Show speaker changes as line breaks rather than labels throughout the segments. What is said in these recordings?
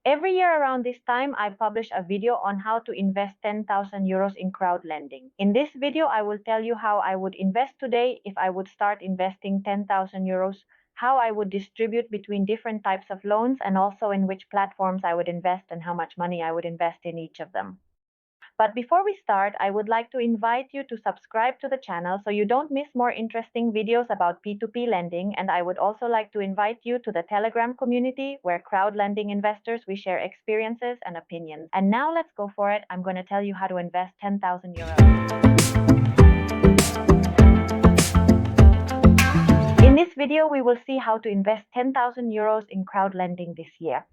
Every year around this time, I publish a video on how to invest 10,000 euros in crowdlending. In this video, I will tell you how I would invest today if I would start investing 10,000 euros, how I would distribute between different types of loans, and also in which platforms I would invest and how much money I would invest in each of them. But before we start, I would like to invite you to subscribe to the channel so you don't miss more interesting videos about P2P lending. And I would also like to invite you to the Telegram community where crowdlending investors, we share experiences and opinions. And now let's go for it. I'm going to tell you how to invest 10,000 euros. In this video, we will see how to invest 10,000 euros in crowdlending this year.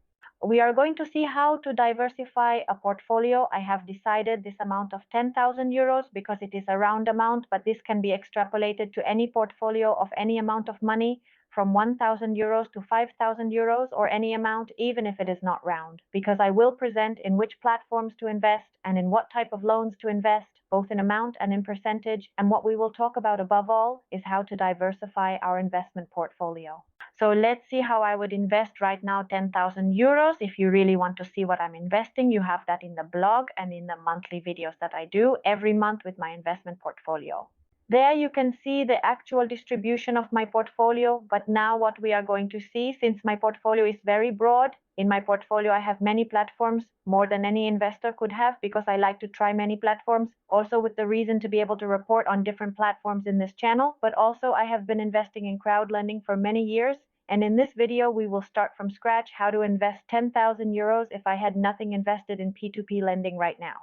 We are going to see how to diversify a portfolio. I have decided this amount of 10,000 euros because it is a round amount, but this can be extrapolated to any portfolio of any amount of money from 1,000 euros to 5,000 euros or any amount, even if it is not round, because I will present in which platforms to invest and in what type of loans to invest, both in amount and in percentage. And what we will talk about above all is how to diversify our investment portfolio. So let's see how I would invest right now 10,000 euros. If you really want to see what I'm investing, you have that in the blog and in the monthly videos that I do every month with my investment portfolio. There you can see the actual distribution of my portfolio, but now what we are going to see, since my portfolio is very broad, in my portfolio I have many platforms, more than any investor could have, because I like to try many platforms, also with the reason to be able to report on different platforms in this channel, but also I have been investing in crowdlending for many years, and in this video we will start from scratch how to invest 10,000 euros if I had nothing invested in P2P lending right now.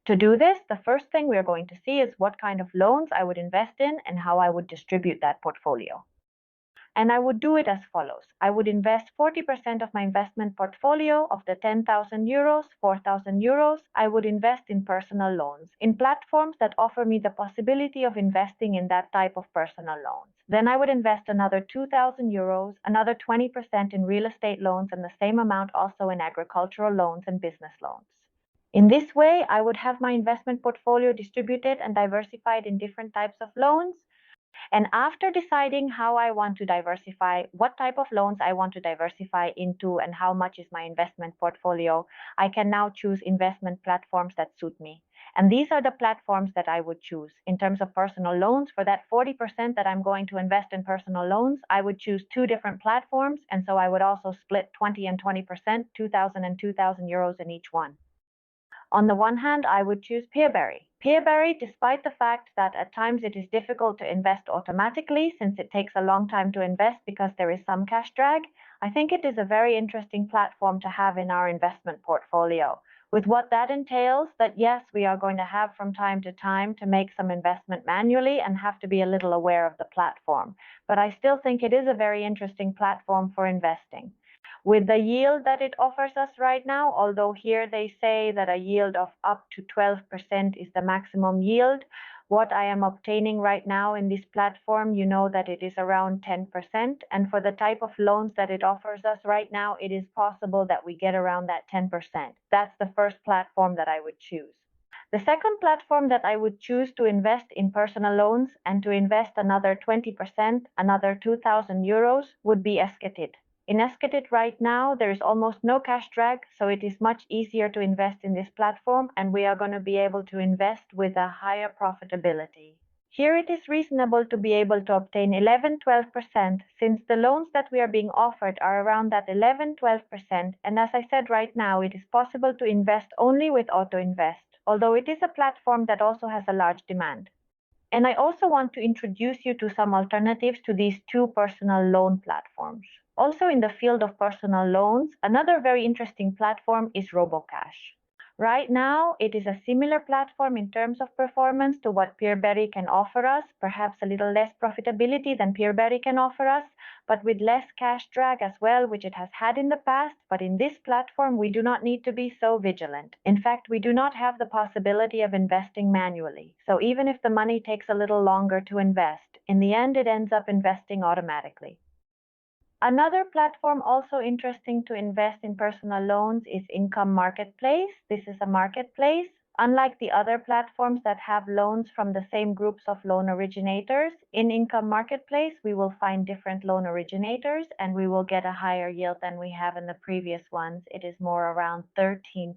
To do this, the first thing we're going to see is what kind of loans I would invest in and how I would distribute that portfolio. And I would do it as follows. I would invest 40% of my investment portfolio of the 10,000 euros, 4,000 euros, I would invest in personal loans, in platforms that offer me the possibility of investing in that type of personal loans. Then I would invest another 2,000 euros, another 20% in real estate loans, and the same amount also in agricultural loans and business loans. In this way, I would have my investment portfolio distributed and diversified in different types of loans. And after deciding how I want to diversify, what type of loans I want to diversify into, and how much is my investment portfolio, I can now choose investment platforms that suit me. And these are the platforms that I would choose. In terms of personal loans, for that 40% that I'm going to invest in personal loans, I would choose 2 different platforms. And so I would also split 20 and 20%, 2,000 and 2,000 euros in each one. On the one hand, I would choose Peerberry. Peerberry, despite the fact that at times it is difficult to invest automatically since it takes a long time to invest because there is some cash drag, I think it is a very interesting platform to have in our investment portfolio. With what that entails, that yes, we are going to have from time to make some investment manually and have to be a little aware of the platform. But I still think it is a very interesting platform for investing. With the yield that it offers us right now, although here they say that a yield of up to 12% is the maximum yield, what I am obtaining right now in this platform, you know that it is around 10%. And for the type of loans that it offers us right now, it is possible that we get around that 10%. That's the first platform that I would choose. The second platform that I would choose to invest in personal loans and to invest another 20%, another 2,000 euros, would be Esketit. In Esketit right now, there is almost no cash drag, so it is much easier to invest in this platform, and we are going to be able to invest with a higher profitability. Here it is reasonable to be able to obtain 11-12%, since the loans that we are being offered are around that 11-12%, and as I said right now, it is possible to invest only with Auto Invest, although it is a platform that also has a large demand. And I also want to introduce you to some alternatives to these 2 personal loan platforms. Also in the field of personal loans, another very interesting platform is RoboCash. Right now, it is a similar platform in terms of performance to what Peerberry can offer us, perhaps a little less profitability than Peerberry can offer us, but with less cash drag as well, which it has had in the past. But in this platform, we do not need to be so vigilant. In fact, we do not have the possibility of investing manually. So even if the money takes a little longer to invest, in the end, it ends up investing automatically. Another platform also interesting to invest in personal loans is Income Marketplace. This is a marketplace. Unlike the other platforms that have loans from the same groups of loan originators, in Income Marketplace, we will find different loan originators and we will get a higher yield than we have in the previous ones. It is more around 13%.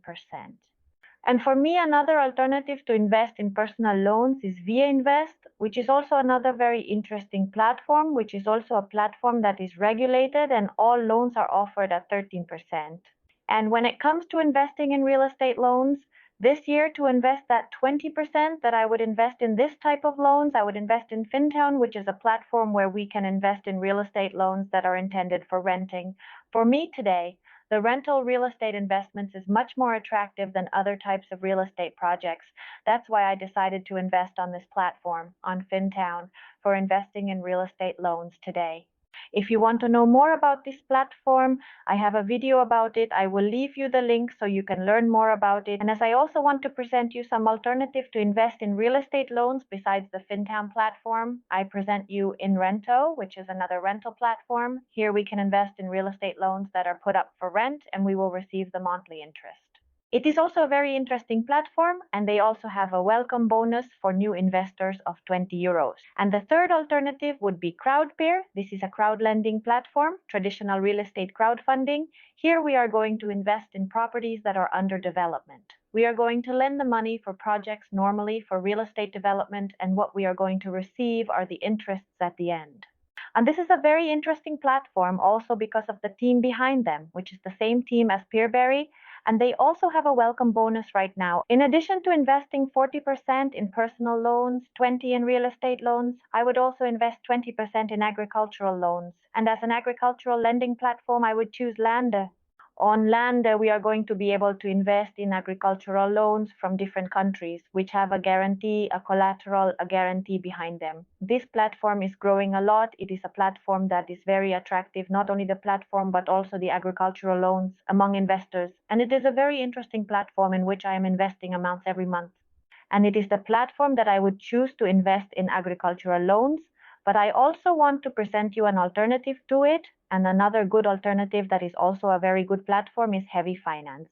And for me, another alternative to invest in personal loans is Via Invest, which is also another very interesting platform, which is also a platform that is regulated and all loans are offered at 13%. And when it comes to investing in real estate loans, this year to invest that 20% that I would invest in this type of loans, I would invest in Fintown, which is a platform where we can invest in real estate loans that are intended for renting. For me today, the rental real estate investments is much more attractive than other types of real estate projects. That's why I decided to invest on this platform, on Fintown, for investing in real estate loans today. If you want to know more about this platform, I have a video about it. I will leave you the link so you can learn more about it. And as I also want to present you some alternative to invest in real estate loans besides the Fintown platform, I present you InRento, which is another rental platform. Here we can invest in real estate loans that are put up for rent and we will receive the monthly interest. It is also a very interesting platform, and they also have a welcome bonus for new investors of 20 euros. And the third alternative would be Crowdpeer. This is a crowdlending platform, traditional real estate crowdfunding. Here we are going to invest in properties that are under development. We are going to lend the money for projects normally for real estate development, and what we are going to receive are the interests at the end. And this is a very interesting platform also because of the team behind them, which is the same team as Peerberry, and they also have a welcome bonus right now. In addition to investing 40% in personal loans, 20% in real estate loans, I would also invest 20% in agricultural loans. And as an agricultural lending platform, I would choose Lande. On Lande, we are going to be able to invest in agricultural loans from different countries, which have a guarantee, a collateral, a guarantee behind them. This platform is growing a lot. It is a platform that is very attractive, not only the platform, but also the agricultural loans among investors. And it is a very interesting platform in which I am investing amounts every month. And it is the platform that I would choose to invest in agricultural loans. But I also want to present you an alternative to it. And another good alternative that is also a very good platform is Heavy Finance.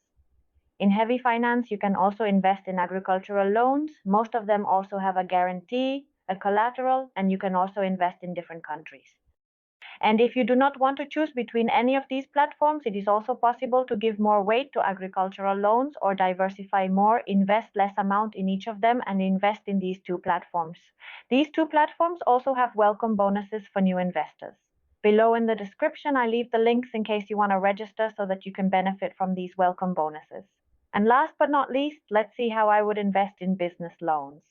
In Heavy Finance, you can also invest in agricultural loans. Most of them also have a guarantee, a collateral, and you can also invest in different countries. And if you do not want to choose between any of these platforms, it is also possible to give more weight to agricultural loans or diversify more, invest less amount in each of them and invest in these two platforms. These two platforms also have welcome bonuses for new investors. Below in the description, I leave the links in case you want to register so that you can benefit from these welcome bonuses. And last but not least, let's see how I would invest in business loans.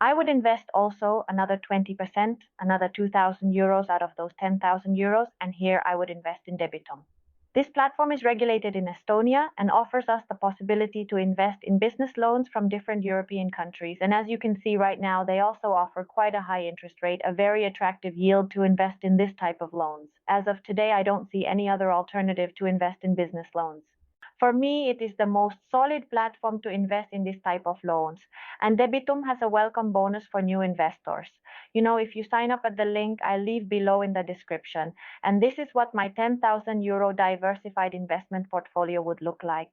I would invest also another 20%, another 2,000 euros out of those 10,000 euros, and here I would invest in Debitum. This platform is regulated in Estonia and offers us the possibility to invest in business loans from different European countries. And as you can see right now, they also offer quite a high interest rate, a very attractive yield to invest in this type of loans. As of today, I don't see any other alternative to invest in business loans. For me, it is the most solid platform to invest in this type of loans. And Debitum has a welcome bonus for new investors. You know, if you sign up at the link, I'll leave below in the description. And this is what my 10,000 euro diversified investment portfolio would look like.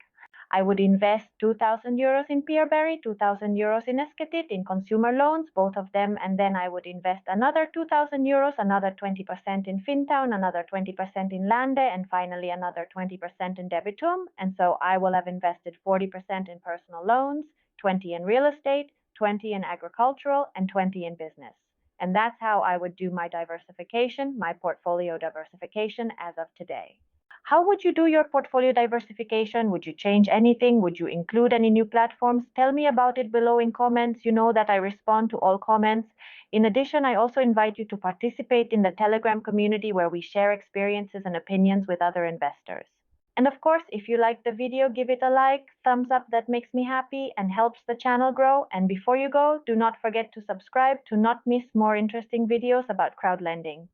I would invest 2,000 euros in Peerberry, 2,000 euros in Esketit, in consumer loans, both of them, and then I would invest another 2,000 euros, another 20% in Fintown, another 20% in Lande, and finally another 20% in Debitum. And so I will have invested 40% in personal loans, 20 in real estate, 20 in agricultural, and 20 in business. And that's how I would do my diversification, my portfolio diversification as of today. How would you do your portfolio diversification? Would you change anything? Would you include any new platforms? Tell me about it below in comments. You know that I respond to all comments. In addition, I also invite you to participate in the Telegram community where we share experiences and opinions with other investors. And of course, if you liked the video, give it a like, thumbs up, that makes me happy and helps the channel grow. And before you go, do not forget to subscribe to not miss more interesting videos about crowdlending.